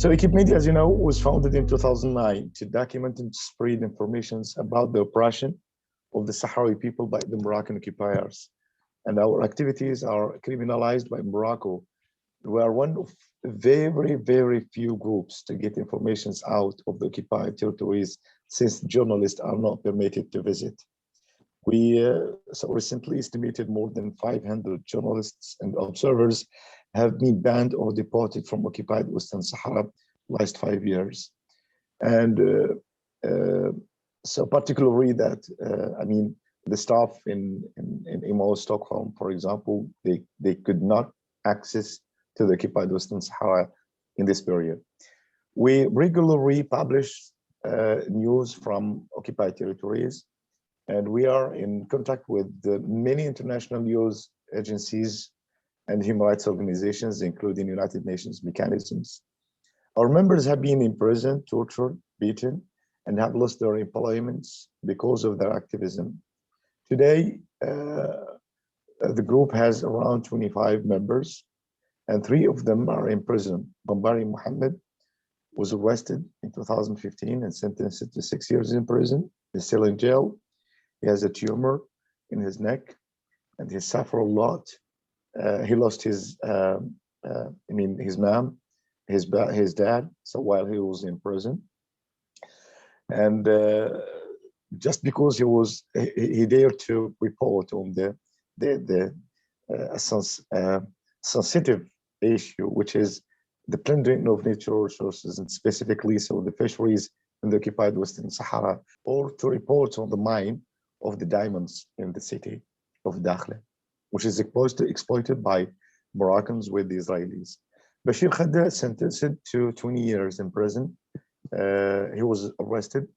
So Wikimedia, as you know, was founded in 2009 to document and spread information about the oppression of the Sahrawi people by the Moroccan occupiers. And our activities are criminalized by Morocco. We are one of very, very few groups to get information out of the occupied territories since journalists are not permitted to visit. We so recently estimated more than 500 journalists and observers have been banned or deported from occupied Western Sahara last 5 years. And so particularly that, I mean, the staff in Imo, Stockholm, for example, they could not access to the occupied Western Sahara in this period. We regularly publish news from occupied territories, and we are in contact with many international news agencies and human rights organizations, including United Nations mechanisms. Our members have been imprisoned, tortured, beaten, and have lost their employments because of their activism. Today, the group has around 25 members, and 3 of them are in prison. Bambari Mohammed was arrested in 2015 and sentenced to 6 years in prison. He's still in jail. He has a tumor in his neck, and he suffered a lot. He lost his, his mom, his dad, so while he was in prison. And just because he dared to report on the sensitive issue, which is the plundering of natural resources, and specifically so the fisheries in the occupied Western Sahara, or to report on the mine of the diamonds in the city of Dakhla, which is exploited by Moroccans with the Israelis. Bashir Khadda sentenced to 20 years in prison. He was arrested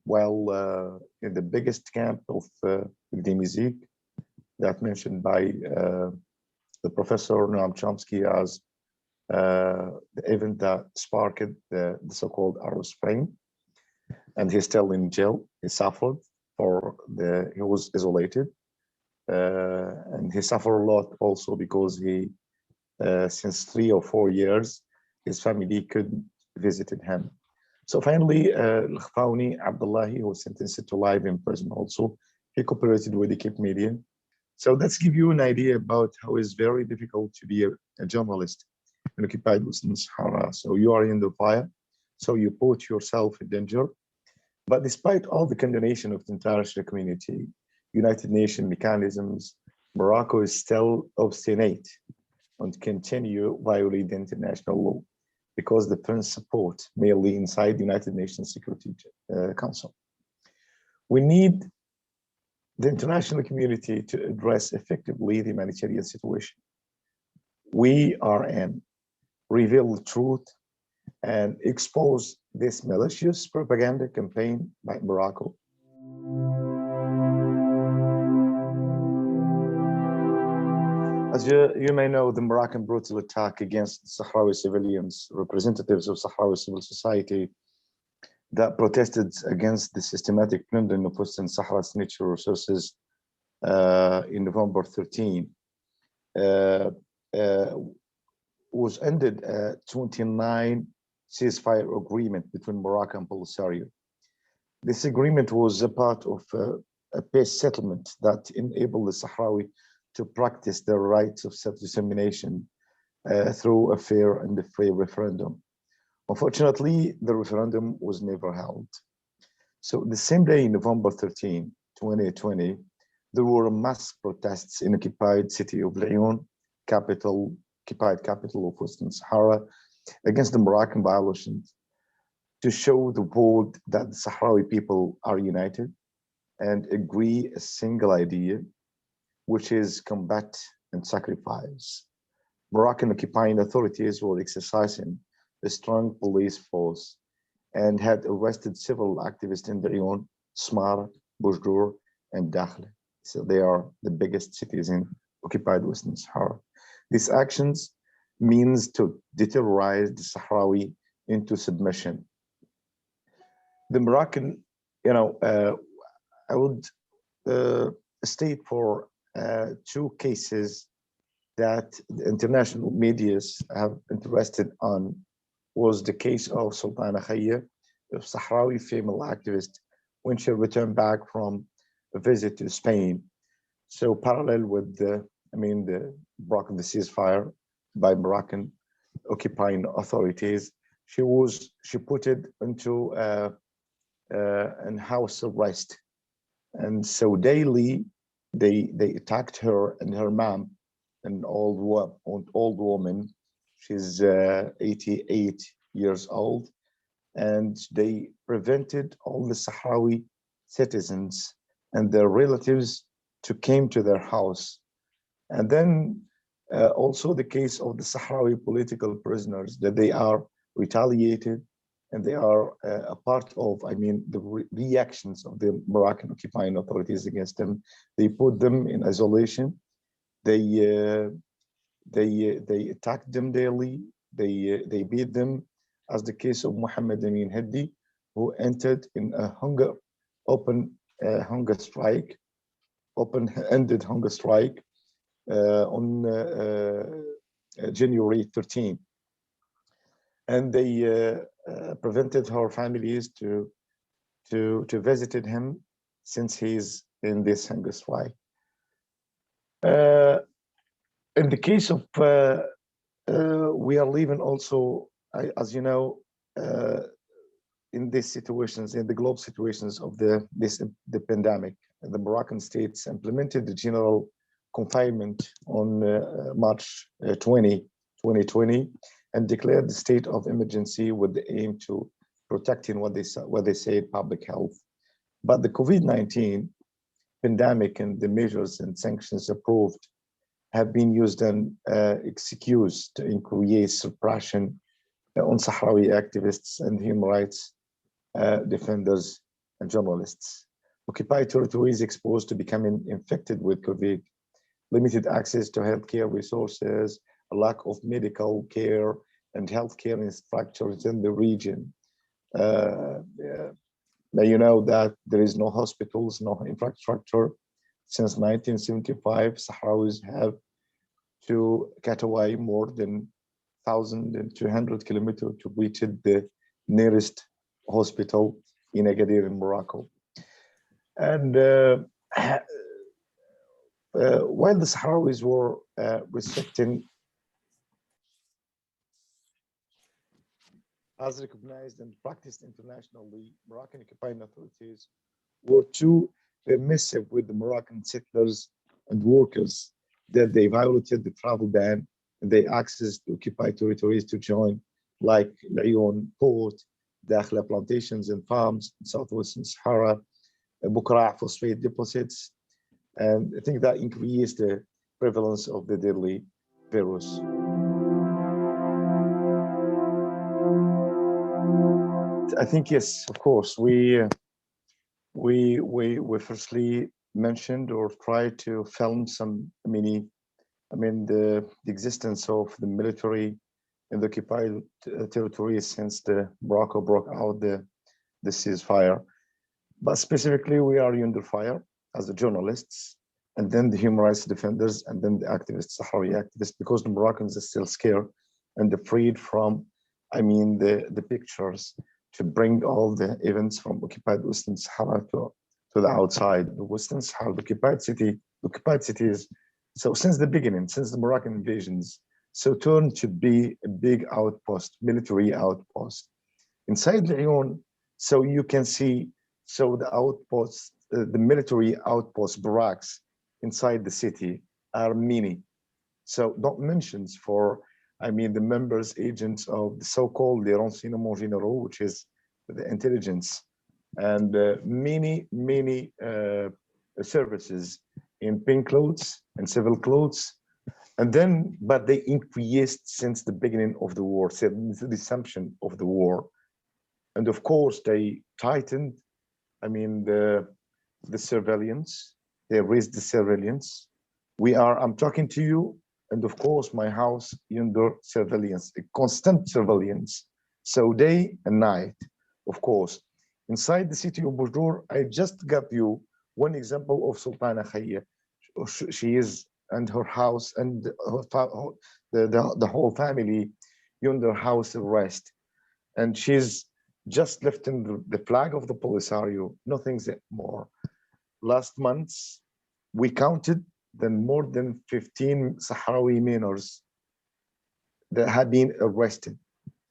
while in the biggest camp of Gdemizik, that mentioned by the professor Noam Chomsky as the event that sparked the so-called Arab Spring. And he's still in jail. He suffered he was isolated. And he suffered a lot also because he, since 3 or 4 years, his family couldn't visit him. So finally, Al-Khfauni Abdullahi was sentenced to life in prison also. He cooperated with the Cape Media. So let's give you an idea about how it's very difficult to be a journalist in occupied Western Sahara. So you are in the fire, so you put yourself in danger. But despite all the condemnation of the international community, United Nations mechanisms, Morocco is still obstinate and continue violate the international law because the French support mainly inside the United Nations Security Council. We need the international community to address effectively the humanitarian situation we are in, reveal the truth, and expose this malicious propaganda campaign by Morocco. As you may know, the Moroccan brutal attack against Sahrawi civilians, representatives of Sahrawi civil society that protested against the systematic plundering of Western Sahara's natural resources in November 13, was ended a 29 ceasefire agreement between Morocco and Polisario. This agreement was a part of a peace settlement that enabled the Sahrawi to practice their rights of self-determination through a fair and a free referendum. Unfortunately, the referendum was never held. So the same day, November 13, 2020, there were mass protests in occupied city of Lyon, occupied capital of Western Sahara, against the Moroccan violations to show the world that the Sahrawi people are united and agree a single idea, which is combat and sacrifice. Moroccan occupying authorities were exercising a strong police force and had arrested several activists in Lyon, Smara, Boujdour, and Dakhla. So they are the biggest cities in occupied Western Sahara. These actions means to deterrorize the Sahrawi into submission. The Moroccan, I would state for 2 cases that the international medias have interested on was the case of Sultana Khaya, a Sahrawi female activist, when she returned back from a visit to Spain. So parallel with the Moroccan ceasefire by Moroccan occupying authorities, she put it into an house arrest, and so daily they attacked her and her mom, an old woman. She's 88 years old, and they prevented all the Sahrawi citizens and their relatives to came to their house. And then also the case of the Sahrawi political prisoners, that they are retaliated and they are a part of, the reactions of the Moroccan occupying authorities against them. They put them in isolation. They they attacked them daily. They beat them, as the case of Muhammad Amin Hadi, who entered in a open hunger strike, open-ended hunger strike on January 13th, and they prevented her families to visit him since he's in this hunger strike. In the case of we are living also, as you know, in these situations, in the global situations of the pandemic. The Moroccan states implemented the general confinement on March 2020, and declared the state of emergency with the aim to protecting what they say public health. But the COVID-19 pandemic and the measures and sanctions approved have been used and excused to increase suppression on Sahrawi activists and human rights defenders and journalists. Occupied territories exposed to becoming infected with COVID, limited access to healthcare resources, a lack of medical care and healthcare infrastructures in the region. You know that there is no hospitals, no infrastructure. Since 1975, Sahrawis have to cut away more than 1,200 kilometers to reach the nearest hospital in Agadir in Morocco. And while the Sahrawis were restricting, as recognized and practiced internationally, Moroccan occupying authorities were too permissive with the Moroccan settlers and workers, that they violated the travel ban and they accessed occupied territories to join, like Laayoune port, Dakhla plantations and farms in southwestern Sahara, Bukra phosphate deposits, and I think that increased the prevalence of the deadly virus. I think yes, of course, we firstly mentioned or tried to film some the existence of the military in the occupied territories since the Morocco broke out the ceasefire. But specifically, we are under fire as the journalists, and then the human rights defenders, and then the activists, Sahrawi activists, because the Moroccans are still scared and afraid from, the pictures to bring all the events from occupied Western Sahara to the outside. The Western Sahara, the occupied cities. So since the beginning, since the Moroccan invasions, so turned to be a big outpost, military outpost. Inside Laayoune, so you can see, so the outposts, the military outpost barracks inside the city are many. So not mentions for, the members, agents of the so-called les renseignements généraux, which is the intelligence, and many services in pink clothes and civil clothes. And then, but they increased since the beginning of the war, since the assumption of the war. And of course, they tightened, the surveillance. They raised the surveillance. I'm talking to you, and of course, my house under surveillance, a constant surveillance. So day and night, of course. Inside the city of Bujur, I just got you one example of Sultana Khaya. She is, and her house and her, the whole family under house arrest. and she's just lifting the flag of the Polisario, nothing more. Last month, we counted then more than 15 Sahrawi minors that had been arrested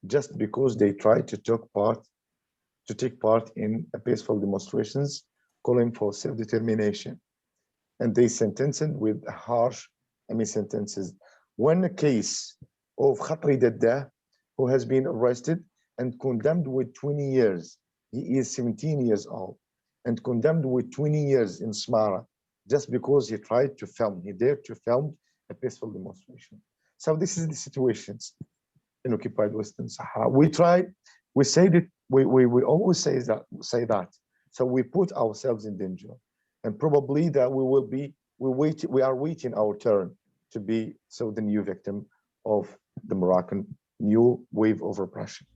just because they tried take part in peaceful demonstrations calling for self-determination. And they sentenced with harsh, sentences. One case of Khatri Daddah, who has been arrested and condemned with 20 years. He is 17 years old and condemned with 20 years in Smara just because he tried to film, he dared to film a peaceful demonstration. So this is the situations in occupied Western Sahara. We say that, we always say that. So we put ourselves in danger, and probably that we are waiting our turn to be the new victim of the Moroccan new wave of oppression.